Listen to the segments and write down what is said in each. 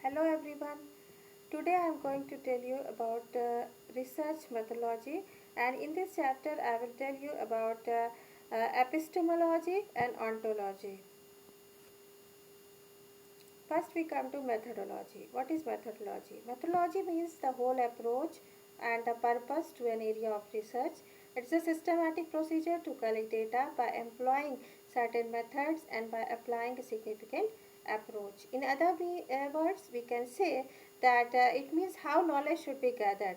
Hello everyone. Today I am going to tell you about research methodology, and in this chapter I will tell you about epistemology and ontology. First we come to methodology. What is methodology? Methodology means the whole approach and the purpose to an area of research. It's a systematic procedure to collect data by employing certain methods and by applying a significant approach. In other words, we can say that it means how knowledge should be gathered.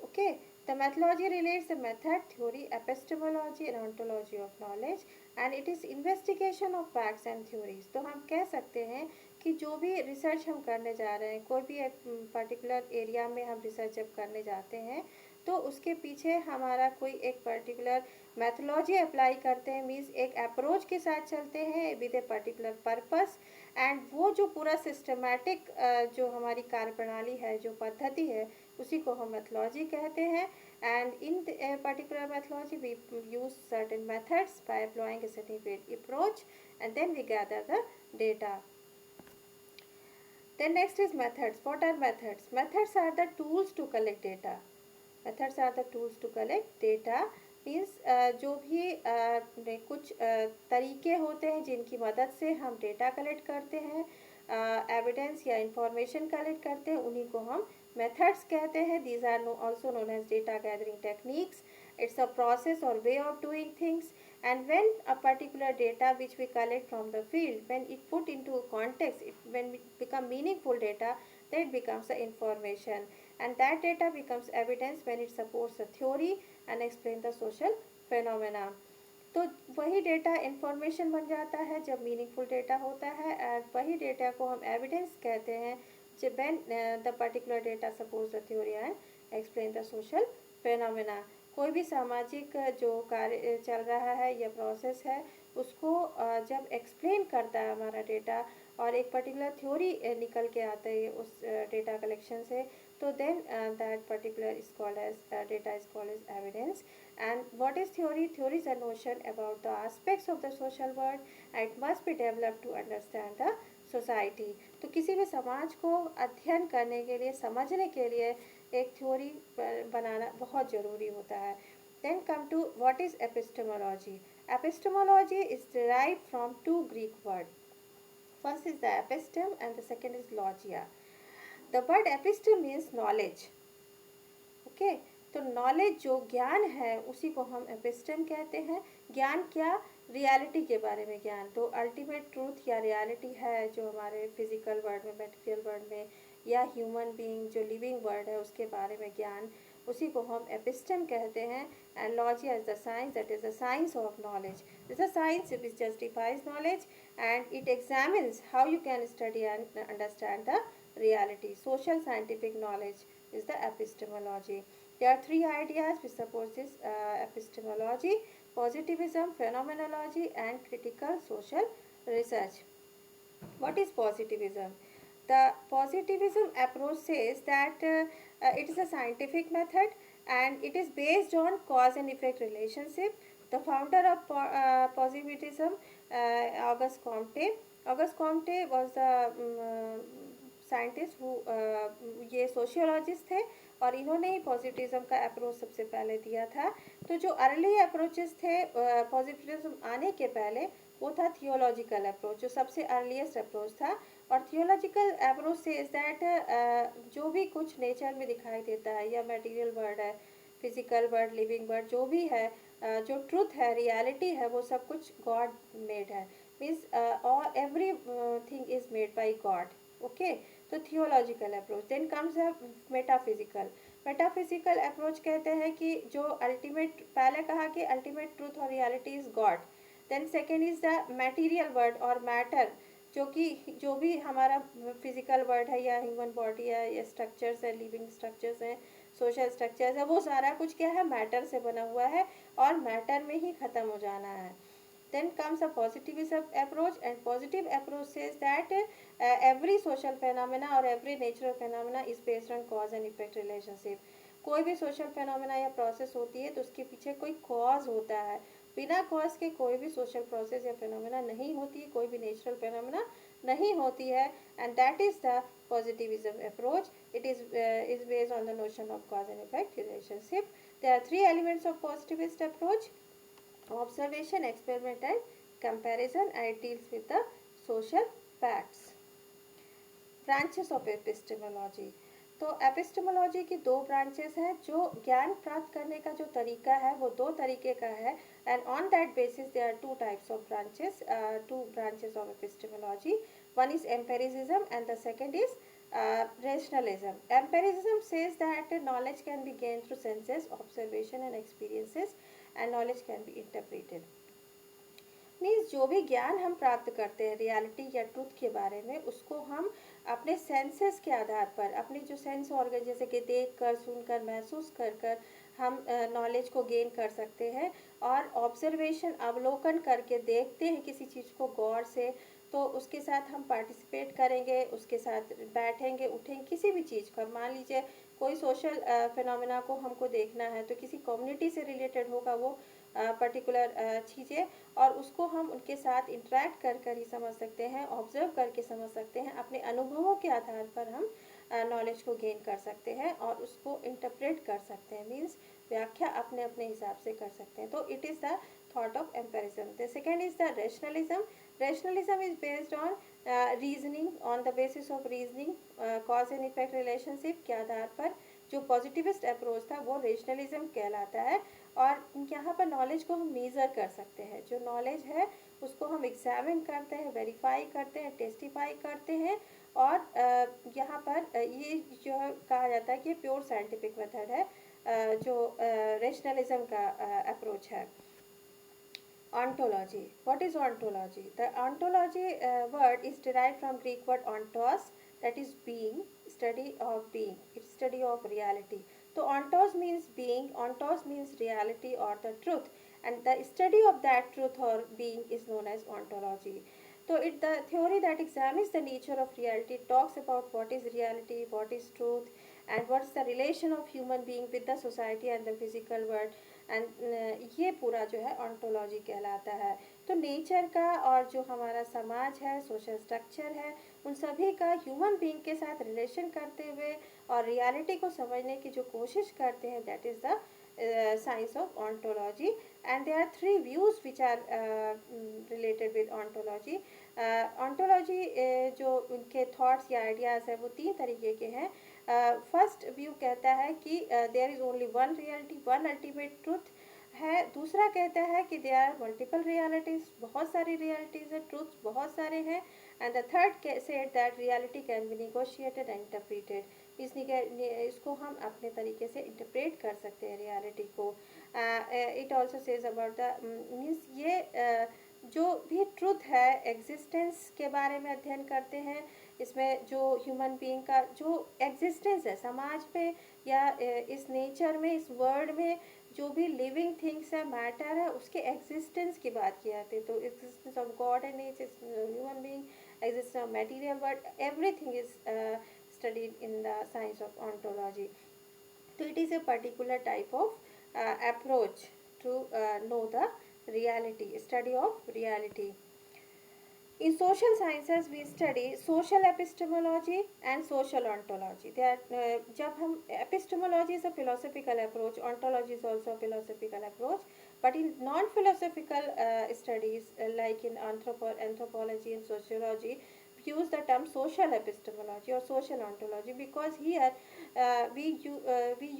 Okay, the methodology relates the method, theory, epistemology and ontology of knowledge, and it is investigation of facts and theories. तो हम कह सकते हैं कि जो भी research हम करने जा रहे हैं, कोई भी एक पर्टिकुलर एरिया में हम रिसर्च जब करने जाते हैं तो उसके पीछे हमारा कोई एक पर्टिकुलर मैथोलॉजी अप्लाई करते हैं, मीन्स एक अप्रोच के साथ चलते हैं with a particular purpose, and वो जो पूरा सिस्टमैटिक जो हमारी कार्यप्रणाली है, जो पद्धति है, उसी को हम मैथोलॉजी कहते हैं. And in particular methodology we use certain methods by applying a certain approach and then we gather the data. Then next is methods. What are methods? Methods are the tools to collect data. Methods are the tools to collect data means जो भी कुछ तरीके होते हैं जिनकी मदद से हम डेटा कलेक्ट करते हैं, एविडेंस या इंफॉर्मेशन कलेक्ट करते हैं, उन्हीं को हम मेथड्स कहते हैं. These are also known as data gathering techniques. It's a process or way of doing things, and when a particular data which we collect from the field, when it put into a context, when it become meaningful data, then it becomes the information, and that data becomes evidence when it supports a theory and explain the social phenomena. तो वही data information बन जाता है जब meaningful data होता है, and वही data को हम एविडेंस कहते हैं जब when the particular data supports the theory and explain the social phenomena. कोई भी सामाजिक जो कार्य चल रहा है या प्रोसेस है, उसको जब एक्सप्लेन करता है हमारा डेटा और एक पर्टिकुलर थ्योरी निकल के आता है उस डेटा कलेक्शन से, तो then that particular is called as data is called as evidence. And what is theory? Theory is a notion about the aspects of the social world and it must be developed to understand the society. तो किसी भी समाज को अध्ययन करने के लिए, समझने के लिए एक थ्योरी बनाना बहुत ज़रूरी होता है. Then come to what is epistemology. Epistemology is derived from two Greek words. First is the epistem and the second is logia. The word epistem means knowledge. Okay, तो नॉलेज जो ज्ञान है उसी को हम एपिस्टेम कहते हैं. ज्ञान क्या? रियलिटी के बारे में ज्ञान. तो अल्टीमेट ट्रूथ या रियलिटी है जो हमारे फिजिकल वर्ल्ड में, मटेरियल वर्ल्ड में, या ह्यूमन बीइंग जो लिविंग वर्ल्ड है उसके बारे में ज्ञान, उसी को हम एपिस्टेम कहते हैं. And लॉजिया is the science, that is the science of knowledge. Is the science which justifies knowledge and it examines how you can study and understand the reality. Social scientific knowledge is the epistemology. There are three ideas which support this epistemology: positivism, phenomenology and critical social research. What is positivism? The positivism approach says that it is a scientific method and it is based on cause and effect relationship. The founder of positivism, Auguste Comte. Auguste Comte was the scientist ये sociologist थे और इन्होंने ही positivism का approach सबसे पहले दिया था. तो जो अर्ली अप्रोचेस थे पॉजिटिविज्म आने के पहले, वो था थियोलॉजिकल अप्रोच, जो सबसे अर्लीस्ट अप्रोच था. और थियोलॉजिकल अप्रोच से इज दैट जो भी कुछ नेचर में दिखाई देता है या मटेरियल वर्ल्ड है, फिजिकल वर्ल्ड, लिविंग वर्ल्ड, जो भी है, जो ट्रूथ है, रियलिटी है, वो सब कुछ गॉड मेड है. Means all everything is made by God. Okay, तो theological approach. Then comes a metaphysical. Metaphysical approach कहते हैं कि जो अल्टीमेट, पहले कहा कि अल्टीमेट ट्रूथ और reality is God. Then second is the material world और मैटर, जो कि जो भी हमारा फिजिकल वर्ल्ड है या ह्यूमन बॉडी है या स्ट्रक्चर्स है, लिविंग स्ट्रक्चर्स हैं, सोशल स्ट्रक्चर्स है, वो सारा कुछ क्या है? मैटर से बना हुआ है और मैटर में ही ख़त्म हो जाना है. Then comes a positivism approach, and positive approach says that every social phenomena or every natural phenomena is based on cause and effect relationship. कोई भी सोशल फेनोमेना या प्रोसेस होती है तो उसके पीछे कोई कॉज होता है. बिना कॉज के कोई भी सोशल प्रोसेस या फेनोमेना नहीं होती है, कोई भी नेचुरल फेनोमेना नहीं होती है, and that is the positivism approach. It is based on the notion of cause and effect relationship. There are three elements of positivist approach: observation, experiment, and comparison, and it deals with the social facts. Branches of epistemology, तो epistemology की दो branches हैं. जो ज्ञान प्राप्त करने का जो तरीका है वो दो तरीके का है, and on that basis there are two types of branches, two branches of epistemology. One is empiricism and the second is rationalism. Empiricism says that knowledge can be gained through senses, observation and experiences, and knowledge can be interpreted. Means जो भी ज्ञान हम प्राप्त करते हैं reality या truth के बारे में, उसको हम अपने सेंसेस के आधार पर, अपनी जो सेंस ऑर्गन जैसे कि देख कर, सुनकर, महसूस कर हम नॉलेज को गेन कर सकते हैं. और ऑब्जर्वेशन, अवलोकन करके देखते हैं किसी चीज़ को गौर से, तो उसके साथ हम पार्टिसिपेट करेंगे, उसके साथ बैठेंगे, उठेंगे, किसी भी चीज़ का. मान लीजिए कोई सोशल फिनोमेना को हमको देखना है, तो किसी कम्युनिटी से रिलेटेड होगा वो पर्टिकुलर चीज़ें, और उसको हम उनके साथ इंटरेक्ट कर ही समझ सकते हैं, ऑब्जर्व करके समझ सकते हैं. अपने अनुभवों के आधार पर हम नॉलेज को गेन कर सकते हैं और उसको इंटरप्रेट कर सकते हैं, मीन्स व्याख्या अपने अपने हिसाब से कर सकते हैं. तो it is the thought of empiricism. The second is the rationalism. Rationalism is based on reasoning, on the basis of reasoning, cause and effect relationship के आधार पर. जो पॉजिटिविस्ट अप्रोच था वो रेशनलिज्म कहलाता है, और यहाँ पर नॉलेज को हम मेज़र कर सकते हैं. जो नॉलेज है उसको हम एग्जामिन करते हैं, वेरीफाई करते हैं, टेस्टिफाई करते हैं, और यहाँ पर ये जो कहा जाता है कि प्योर साइंटिफिक मेथड है, जो रेशनलिज्म का अप्रोच है. Ontology. What is ontology? The ontology word is derived from Greek word ontos, that is being, study of being. It's study of reality. So ontos means being, ontos means reality or the truth, and the study of that truth or being is known as ontology. So the theory that examines the nature of reality, talks about what is reality, what is truth, and what is the relation of human being with the society and the physical world. And ये पूरा जो है ontology कहलाता है. तो nature का और जो हमारा समाज है, सोशल स्ट्रक्चर है, उन सभी का ह्यूमन बीइंग के साथ रिलेशन करते हुए और रियलिटी को समझने की जो कोशिश करते हैं, that is the science of ontology. And there are three views which are related with ontology. Ontology जो उनके thoughts या ideas है वो तीन तरीके के हैं. फर्स्ट व्यू कहता है कि there is only one reality, one ultimate truth है. दूसरा कहता है कि देयर आर मल्टीपल रियलिटीज़, बहुत सारी रियलिटीज़ हैं, ट्रूथ्स बहुत सारे हैं. And the third said that reality can be negotiated and interpreted. इसको हम अपने तरीके से इंटरप्रेट कर सकते हैं रियलिटी को. It also says about the means ये जो भी ट्रूथ है, एग्जिस्टेंस के बारे में अध्ययन करते हैं. इसमें जो ह्यूमन बीइंग का जो एग्जिस्टेंस है समाज में या इस नेचर में, इस वर्ल्ड में जो भी लिविंग थिंग्स है, मैटर है, उसके एग्जिस्टेंस की बात की जाती है. तो existence of God and human being, existence of material world, everything is studied in the science of ontology. So it is a particular type of approach to know the reality, study of reality. In social sciences we study social epistemology and social ontology. They are जब हम epistemology is a philosophical approach, ontology is also a philosophical approach, but in non-philosophical studies like in anthropology and sociology, use the term social epistemology or social ontology, because here we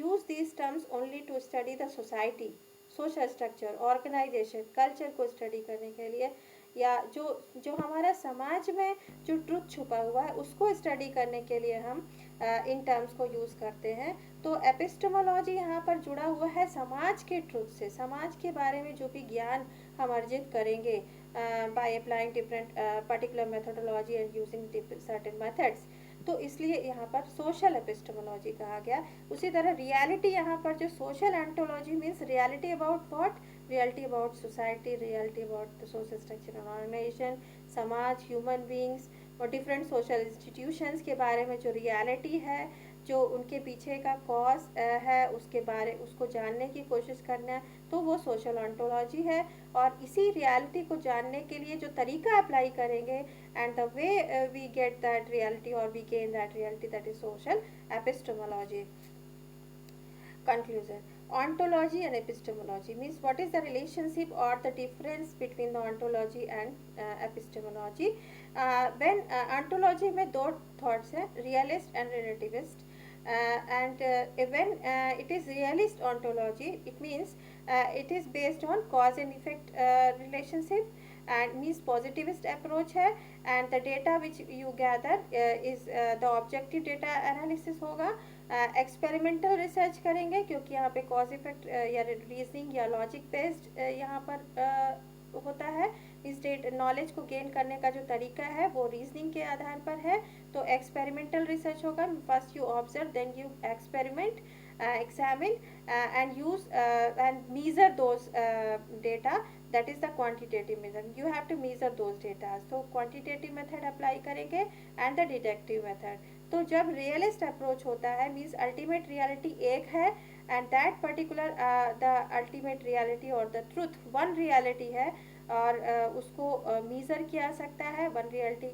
use these terms only to study the society, social structure, organization, culture को study करने के लिए, या जो हमारा समाज में जो ट्रुथ छुपा हुआ है उसको स्टडी करने के लिए हम इन टर्म्स को यूज़ करते हैं. तो एपिस्टेमोलॉजी यहाँ पर जुड़ा हुआ है समाज के ट्रुथ से, समाज के बारे में जो भी ज्ञान हम अर्जित करेंगे by applying different particular methodology and using certain methods. तो इसलिए यहाँ पर सोशल एपिस्टेमोलॉजी कहा गया. उसी तरह रियलिटी यहाँ पर जो social ontology means reality about what, reality about society, reality about the social structure and organisation, समाज, ह्यूमन बीइंग्स. और डिफरेंट सोशल इंस्टीट्यूशंस के बारे में जो रियलिटी है, जो उनके पीछे का कॉज है, उसको जानने की कोशिश करना है, तो वो सोशल ऑन्टोलॉजी है। और इसी रियलिटी को जानने के लिए जो तरीका अप्लाई करेंगे, and the way we get that reality और we gain that reality, that is social epistemology. Conclusion. Ontology and epistemology means what is the relationship or the difference between the ontology and epistemology. When ontology में दो thoughts हैं, realist and relativist. And when it is realist ontology, it means it is based on cause and effect relationship, and means positivist approach है, and the data which you gather is the objective data analysis होगा। Experimental research करेंगे, क्योंकि यहाँ पे cause effect या reasoning या logic based यहाँ पर होता है। इस नॉलेज को गेन करने का जो तरीका है वो रीजनिंग के आधार पर है। तो एक्सपेरिमेंटल रिसर्च होगा, first you observe, then you experiment, examine and use and measure those data, that is the quantitative method. You have to measure those data, so quantitative method apply करेंगे and the deductive method. तो जब realist approach होता है, means ultimate reality एक है, and that particular the ultimate reality और the truth one reality है, और उसको मीज़र किया सकता है। One reality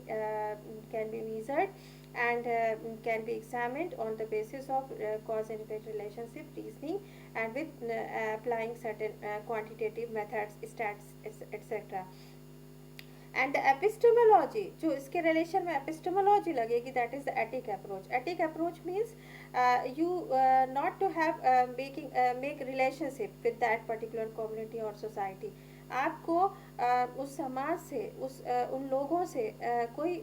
can be measured and can be examined on the basis of cause and effect relationship reasoning, and with applying certain quantitative methods, stats, etc. And epistemology, जो इसके relation में epistemology लगेगी, that is the etic approach. Etic approach means you not to have make relationship with that particular community और सोसाइटी। आपको उस समाज से, उन लोगों से कोई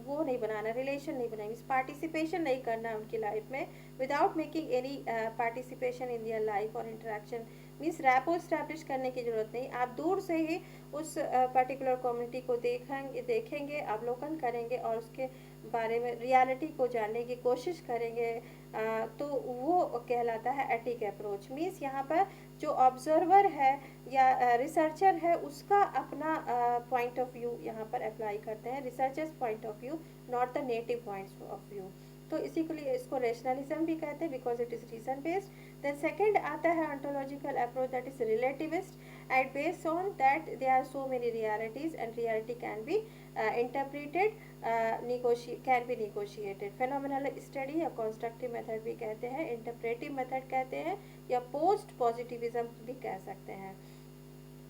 वो नहीं बनाना, रिलेशन नहीं बनाना, मीन्स पार्टिसिपेशन नहीं करना उनकी लाइफ में, without making any participation in their life और इंटरेक्शन। मीन्स रैपो इस्टेब्लिश करने की ज़रूरत नहीं, आप दूर से ही उस पर्टिकुलर कम्युनिटी को देखेंगे, अवलोकन करेंगे और उसके बारे में रियलिटी को जानने की कोशिश करेंगे, तो वो कहलाता है एटिक अप्रोच। मीन्स यहाँ पर जो ऑब्जर्वर है या रिसर्चर है, उसका अपना पॉइंट ऑफ व्यू यहाँ पर अप्लाई करते हैं, researchers point of view, not the native points of view. तो इसी के लिए इसको रेशनलिज्म भी कहते हैं, because it is reason based. Then second आता है ontological approach, that is relativist, and based on that there are so many realities and reality can be interpreted, can be negotiated। phenomenal study या constructive method भी कहते हैं, interpretive method कहते हैं, या post positivism भी कह सकते हैं।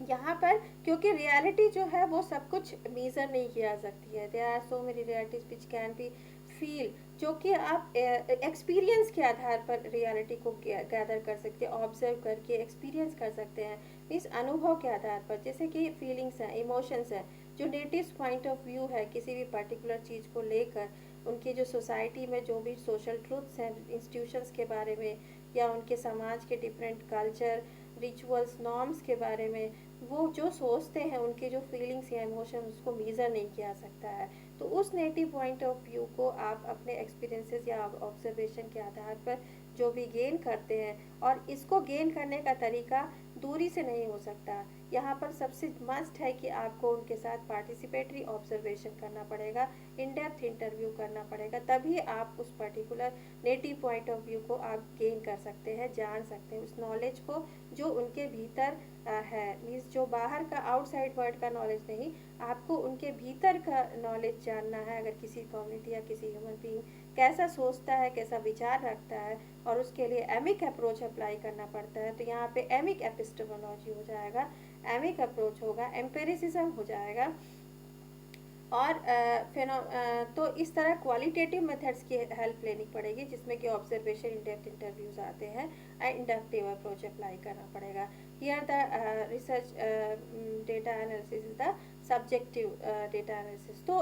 यहाँ पर क्योंकि रियलिटी जो है वो सब कुछ मीज़र नहीं किया सकती है, there are so many realities which can be feel, जो कि आप एक्सपीरियंस के आधार पर रियलिटी को गैदर कर सकते हैं, ऑब्जर्व करके एक्सपीरियंस कर सकते हैं, मीन्स अनुभव के आधार पर, जैसे कि फीलिंग्स हैं, इमोशंस हैं, जो नेटिव पॉइंट ऑफ व्यू है किसी भी पर्टिकुलर चीज़ को लेकर, उनकी जो सोसाइटी में जो भी सोशल ट्रूथ्स हैं इंस्टीट्यूशंस के बारे में, या उनके समाज के डिफरेंट कल्चर, रिचुअल्स, नॉर्म्स के बारे में, वो जो सोचते हैं, उनके जो फीलिंग्स या इमोशन, उसको मीज़र नहीं किया सकता है। तो उस नेटिव पॉइंट ऑफ व्यू को आप अपने एक्सपीरियंसेस या ऑब्जर्वेशन के आधार पर जो भी गेन करते हैं, और इसको गेन करने का तरीका दूरी से नहीं हो सकता। यहाँ पर सबसे मस्ट है कि आपको उनके साथ पार्टिसिपेटरी ऑब्जर्वेशन करना पड़ेगा, इन डेप्थ इंटरव्यू करना पड़ेगा, तभी आप उस particular native point of view को आप गेन कर सकते हैं, जान सकते हैं उस नॉलेज को जो उनके भीतर है। मीन्स जो बाहर का आउटसाइड वर्ल्ड का नॉलेज नहीं, आपको उनके भीतर का नॉलेज जानना है। अगर किसी कम्युनिटी या किसी ह्यूमन बीइंग कैसा सोचता है, कैसा विचार रखता है, और उसके लिए एमिक अप्रोच अप्लाई करना पड़ता है, तो यहाँ पे एमिक एपिस्टेमोलॉजी हो जाएगा, एमिक अप्रोच होगा, एम्पेरिसिज्म हो जाएगा। और तो इस तरह क्वालिटेटिव मेथड्स की हेल्प लेनी पड़ेगी, जिसमें कि ऑब्जर्वेशन, इन डेप्थ इंटरव्यूज आते हैं, एंड इंडक्टिव अप्रोच अप्लाई करना पड़ेगा। Here the research data analysis is the subjective data analysis. तो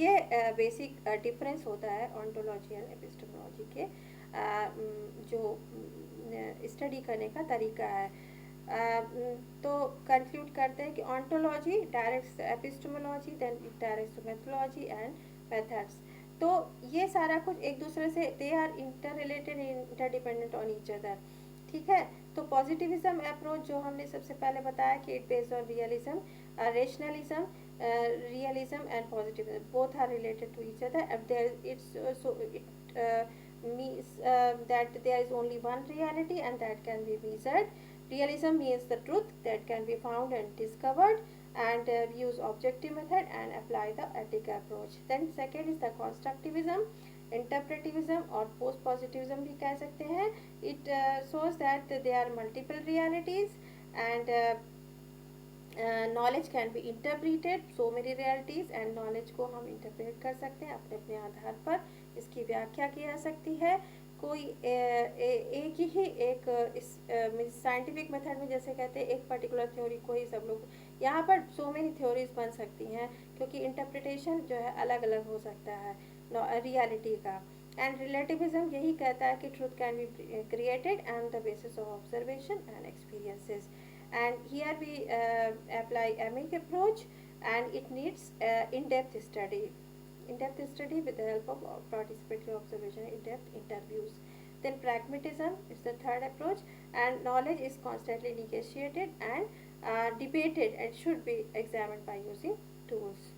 ये बेसिक डिफरेंस होता है ऑन्टोलॉजी एंड एपिस्टेमोलॉजी के जो स्टडी करने का तरीका है। तो कंक्लूड करते हैं कि ontology direct epistemology, then direct methodology and methods. तो ये सारा कुछ एक दूसरे से, they are interrelated, interdependent on each other. ठीक है, तो पॉजिटिविज्म अप्रोच जो हमने सबसे पहले बताया कि it based on realism, rationalism, realism and positivism both are related to each other. If there it's so it means that there is only one reality and that can be measured. Realism means the truth that can be found and discovered, and use objective method and apply the ethical approach. Then second is the constructivism, interpretivism और post positivism भी कह सकते हैं. It shows that there are multiple realities and knowledge can be interpreted, so many realities, and knowledge को हम interpret कर सकते हैं अपने अपने आधार पर, इसकी व्याख्या की जा सकती है. कोई एक ही एक इस साइंटिफिक मेथड में जैसे कहते हैं एक पर्टिकुलर थ्योरी को ही सब लोग, यहाँ पर सो मेनी थ्योरीज बन सकती हैं क्योंकि इंटरप्रिटेशन जो है अलग अलग हो सकता है रियलिटी का. एंड रिलेटिविज्म यही कहता है कि truth can be created and the basis of observation and experiences. And here we apply amic approach, and it needs in-depth study with the help of participatory observation, in-depth interviews. Then pragmatism is the third approach, and knowledge is constantly negotiated and debated and should be examined by using tools.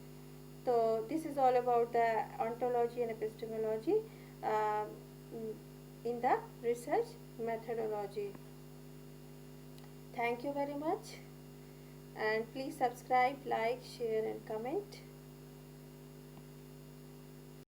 So this is all about the ontology and epistemology uh, in the research methodology. Thank you very much, and please subscribe, like, share and comment.